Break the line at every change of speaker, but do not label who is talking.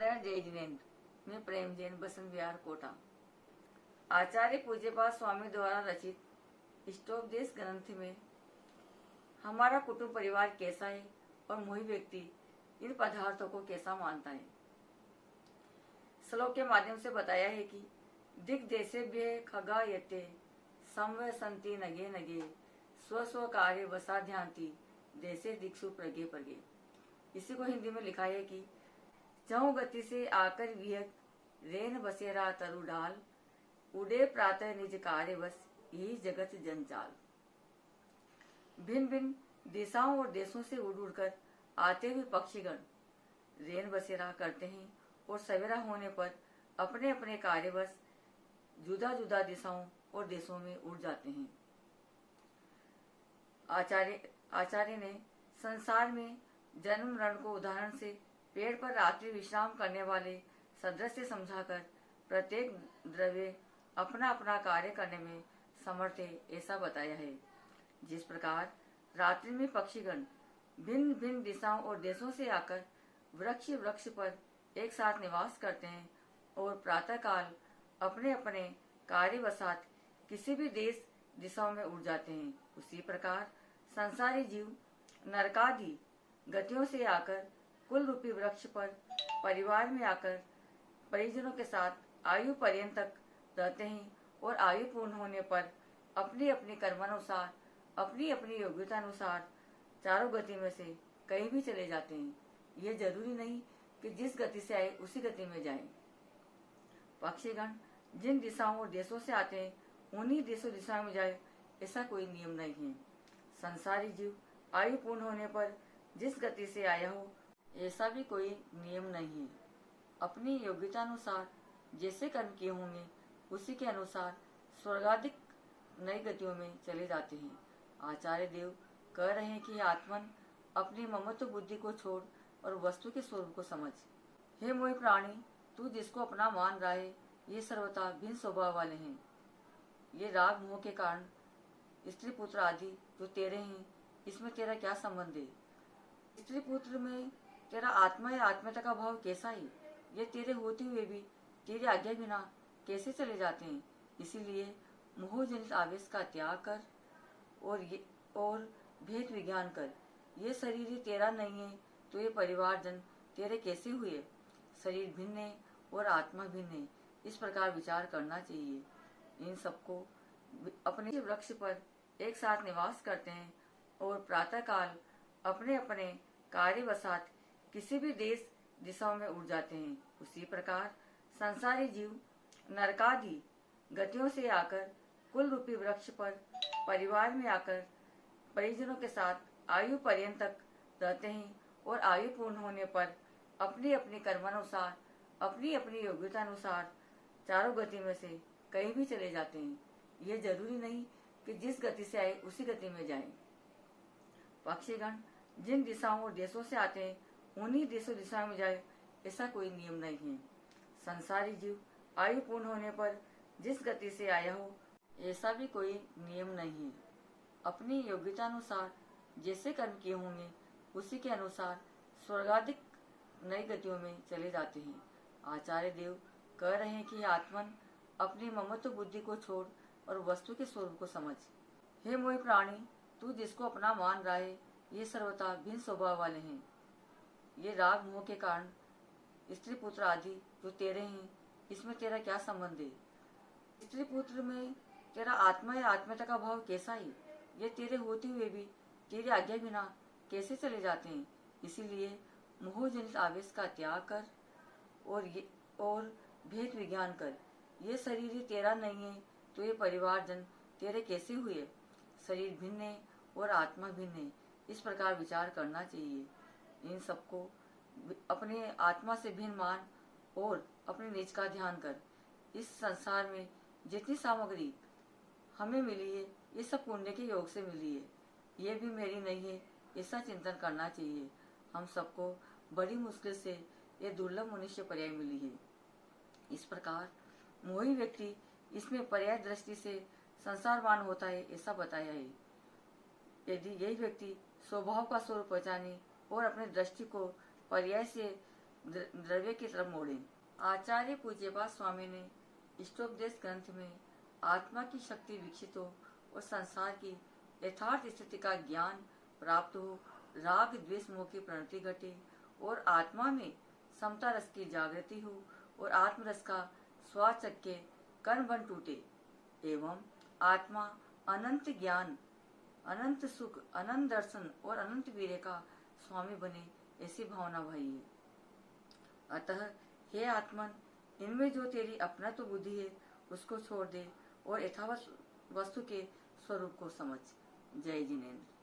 जय जिनेन्द्र में प्रेम जैन बसंत विहार कोटा। आचार्य पूज्यपाद स्वामी द्वारा रचित इष्टोपदेश ग्रंथ में हमारा कुटुंब परिवार कैसा है और मोही व्यक्ति इन पदार्थों को कैसा मानता है। श्लोक के माध्यम से बताया है कि दिग्देशेभ्यः खगा यते संवय संति नगे नगे स्व स्व कार्य वसा ध्यांति देशे दिक्षु प्रगे प्रगे। इसी को हिंदी में लिखा है कि चहु गति से आकर विहक रेन बसेरा तरु डाल उड़े प्रातः निज कार्य बस यही जगत जंजाल। भिन्न भिन्न दिशाओं और देशों से उड़ उड़कर आते हुए पक्षीगण रेन बसेरा करते हैं और सवेरा होने पर अपने अपने कार्यवश जुदा जुदा दिशाओं और देशों में उड़ जाते हैं। आचार्य ने संसार में जन्म मरण को उदाहरण से पेड़ पर रात्रि विश्राम करने वाले सदृश से समझाकर प्रत्येक द्रव्य अपना अपना कार्य करने में समर्थ है ऐसा बताया है। जिस प्रकार रात्रि में पक्षीगण भिन्न भिन्न दिशाओं और देशों से आकर वृक्ष पर एक साथ निवास करते हैं और प्रातः काल अपने अपने कार्यवशात किसी भी देश दिशाओं में उड़ जाते हैं, उसी प्रकार संसारी जीव नरकादि गतियों से आकर कुल रूपी वृक्ष पर परिवार में आकर परिजनों के साथ आयु पर्यंत तक रहते हैं और आयु पूर्ण होने पर अपनी अपनी कर्मानुसार अपनी अपनी योग्यता अनुसार चारों गति में से कहीं भी चले जाते हैं। ये जरूरी नहीं कि जिस गति से आए उसी गति में जाएं। पक्षीगण जिन दिशाओं और देशों से आते हैं उन्हीं देशों दिशाओं में जाए ऐसा कोई नियम नहीं है। संसारी जीव आयु पूर्ण होने पर जिस गति से आया हो ऐसा भी कोई नियम नहीं है। अपनी योग्यता अनुसार जैसे कर्म किए होंगे उसी के अनुसार स्वर्गाधिक नई गतियों में चले जाते हैं। आचार्य देव कह रहे हैं कि आत्मन अपनी ममत्व बुद्धि को छोड़ और वस्तु के स्वरूप को समझ। हे मोह प्राणी, तू जिसको अपना मान रहा है ये सर्वथा भिन्न स्वभाव वाले हैं। ये राग मोह के कारण स्त्री पुत्र आदि जो तेरे हैं इसमें तेरा क्या संबंध है। स्त्री पुत्र में तेरा आत्मा या आत्मता का भाव कैसा है। ये तेरे होते हुए भी तेरी आज्ञा बिना कैसे चले जाते हैं। इसीलिए मोहजनित आवेश का त्याग कर और भेद विज्ञान कर। ये शरीर ही तेरा नहीं है तो ये परिवारजन तेरे कैसे हुए। शरीर भिन्न है और आत्मा भिन्न है, इस प्रकार विचार करना चाहिए। इन सबको अपने वृक्ष पर एक साथ निवास करते हैं और प्रातः काल अपने अपने कार्यवशात किसी भी देश दिशाओं में उड़ जाते हैं, उसी प्रकार संसारी जीव नरकादि गतियों से आकर कुल रूपी वृक्ष पर परिवार में आकर परिजनों के साथ आयु पर्यंत तक रहते हैं और आयु पूर्ण होने पर अपनी अपनी कर्मानुसार अपनी अपनी योग्यता अनुसार चारों गति में से कहीं भी चले जाते हैं। ये जरूरी नहीं कि जिस गति से आए उसी गति में जाएं। पक्षीगण जिन दिशाओं और देशों से आते हैं उन्हीं देशों दिशाओं में जाए ऐसा कोई नियम नहीं है। संसारी जीव आयु पूर्ण होने पर जिस गति से आया हो ऐसा भी कोई नियम नहीं है। अपनी योग्यता अनुसार जैसे कर्म किए होंगे उसी के अनुसार स्वर्गाधिक नई गतियों में चले जाते हैं। आचार्य देव कह रहे हैं कि आत्मन अपनी ममत्व बुद्धि को छोड़ और वस्तु के स्वरूप को समझ। हे मोह प्राणी, तू जिसको अपना मान रहा है ये सर्वथा भिन्न स्वभाव वाले हैं। ये राग मोह के कारण स्त्री पुत्र आदि जो तेरे हैं इसमें तेरा क्या संबंध है। स्त्री पुत्र में तेरा आत्मा या आत्मता का भाव कैसा है। ये तेरे होते हुए भी तेरी आज्ञा बिना कैसे चले जाते हैं। इसीलिए मोहजनित आवेश का त्याग कर और भेद विज्ञान कर। ये शरीर ही तेरा नहीं है तो ये परिवारजन तेरे कैसे हुए। शरीर भिन्न है और आत्मा भिन्न है, इस प्रकार विचार करना चाहिए। इन सबको अपने आत्मा से भिन्न मान और अपने निज का ध्यान कर। इस संसार में जितनी सामग्री हमें मिली है ये सब पुण्य के योग से मिली है। ये भी मेरी नहीं है ऐसा चिंतन करना चाहिए। हम सबको बड़ी मुश्किल से ये दुर्लभ मनुष्य पर्याय मिली है। इस प्रकार मोही व्यक्ति इसमें पर्याय दृष्टि से संसारवान होता है ऐसा बताया है। यदि यही व्यक्ति स्वभाव का स्वरूप पहचाने और अपने दृष्टि को पर्याय से द्रव्य की तरफ मोड़े। आचार्य पूज्यपाद स्वामी ने इष्टोपदेश ग्रंथ में आत्मा की शक्ति विकसित हो और संसार की यथार्थ स्थिति का ज्ञान प्राप्त हो, राग द्वेष मोह की प्रणति घटे और आत्मा में समता रस की जागृति हो और आत्मरस का स्वाचक के कण बन टूटे एवं आत्मा अनंत ज्ञान, अनंत सुख, अनंत दर्शन और अनंत वीर्य का स्वामी बने, ऐसी भावना भाई है। अतः हे आत्मन, इनमें जो तेरी अपना तो बुद्धि है उसको छोड़ दे और यथावत वस्तु के स्वरूप को समझ। जय जिनेन्द्र।